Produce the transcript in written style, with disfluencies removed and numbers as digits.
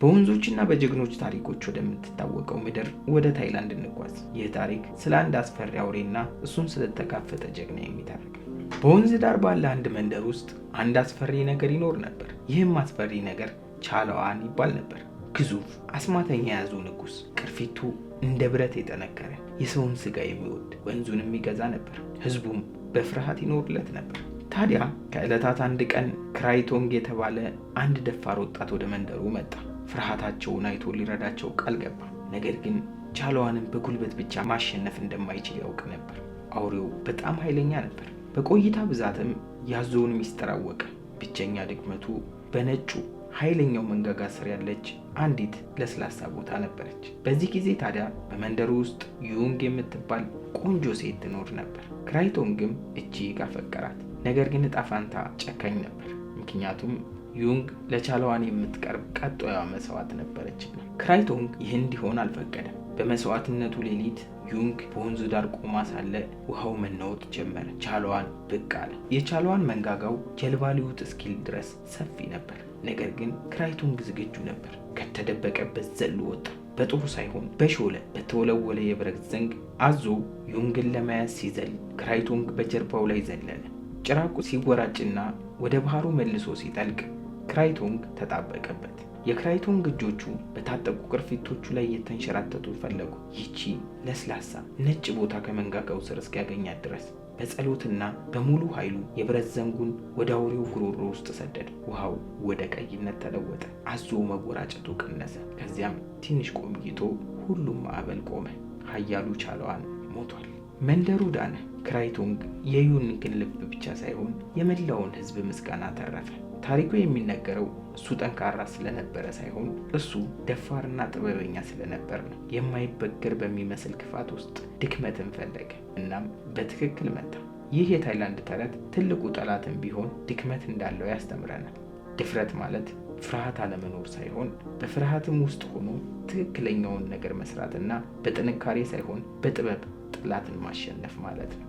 በወንዞችና በጀግኖች ታሪኮች ወደምትታወቀው ምድር ወደ ታይላንድ እንጓዝ። ይህ ታሪክ ስለ አንድ አስፈሪ አውሬና እሱን ስለተጋፈጠ ጀግና የሚተርክ። በወንዝ ዳር ባለ አንድ መንደር ውስጥ አንድ አስፈሪ ነገር ይኖር ነበር። ይህም አስፈሪ ነገር ቻለዋን ይባል ነበር። ግዙፍ አስማተኛ የያዘው ንጉሥ፣ ቅርፊቱ እንደ ብረት የጠነከረ፣ የሰውን ስጋ የሚወድ፣ ወንዙን የሚገዛ ነበር። ህዝቡም በፍርሃት ይኖርለት ነበር። ታዲያ ከዕለታት አንድ ቀን ክራይቶንግ የተባለ አንድ ደፋር ወጣት ወደ መንደሩ መጣ። ፍርሃታቸውን አይቶ ሊረዳቸው ቃል ገባ። ነገር ግን ቻለዋንን በጉልበት ብቻ ማሸነፍ እንደማይችል ያውቅ ነበር። አውሬው በጣም ኃይለኛ ነበር። በቆይታ ብዛትም ያዞውን ሚስጥር አወቀ። ብቸኛ ድክመቱ በነጩ ኃይለኛው መንጋጋ ስር ያለች አንዲት ለስላሳ ቦታ ነበረች። በዚህ ጊዜ ታዲያ በመንደሩ ውስጥ ዩንግ የምትባል ቆንጆ ሴት ትኖር ነበር። ክራይቶንግም እጅግ አፈቀራት። ነገር ግን ዕጣ ፈንታ ጨካኝ ነበር። ምክንያቱም ዩንግ ለቻለዋን የምትቀርብ ቀጣዩዋ መስዋዕት ነበረችና። ክራይቶንግ ይህ እንዲሆን አልፈቀደም። በመስዋዕትነቱ ሌሊት ዩንግ በወንዙ ዳር ቆማ ሳለ ውሃው መናወጥ ጀመረ። ቻለዋን ብቅ አለ። የቻለዋን መንጋጋው ጀልባ ሊውጥ እስኪል ድረስ ሰፊ ነበር። ነገር ግን ክራይቶንግ ዝግጁ ነበር። ከተደበቀበት ዘሎ ወጣ። በጦሩ ሳይሆን በሾለ በተወለወለ የብረት ዘንግ አዞ ዩንግን ለመያዝ ሲዘል ክራይቶንግ በጀርባው ላይ ዘለለ። ጭራቁ ሲወራጭና ወደ ባህሩ መልሶ ሲጠልቅ ክራይቶንግ ተጣበቀበት። የክራይቶንግ እጆቹ በታጠቁ ቅርፊቶቹ ላይ እየተንሸራተቱ ፈለጉ። ይቺ ለስላሳ ነጭ ቦታ ከመንጋጋው ስር እስኪያገኛት ድረስ በጸሎትና በሙሉ ኃይሉ የብረት ዘንጉን ወደ አውሬው ጉሮሮ ውስጥ ሰደደ። ውሃው ወደ ቀይነት ተለወጠ። አዞ መወራጨቱ ቀነሰ። ከዚያም ትንሽ ቆይቶ ሁሉም ማዕበል ቆመ። ኃያሉ ቻለዋን ሞቷል። መንደሩ ዳነ። ክራይቶንግ የዩንግን ልብ ብቻ ሳይሆን የመላውን ሕዝብ ምስጋና ተረፈ። ታሪኩ የሚነገረው እሱ ጠንካራ ስለነበረ ሳይሆን እሱ ደፋርና ጥበበኛ ስለነበር ነው። የማይበገር በሚመስል ክፋት ውስጥ ድክመትን ፈለገ፣ እናም በትክክል መታ። ይህ የታይላንድ ተረት ትልቁ ጠላትም ቢሆን ድክመት እንዳለው ያስተምረናል። ድፍረት ማለት ፍርሃት አለመኖር ሳይሆን በፍርሃትም ውስጥ ሆኖ ትክክለኛውን ነገር መስራትና በጥንካሬ ሳይሆን በጥበብ ጠላትን ማሸነፍ ማለት ነው።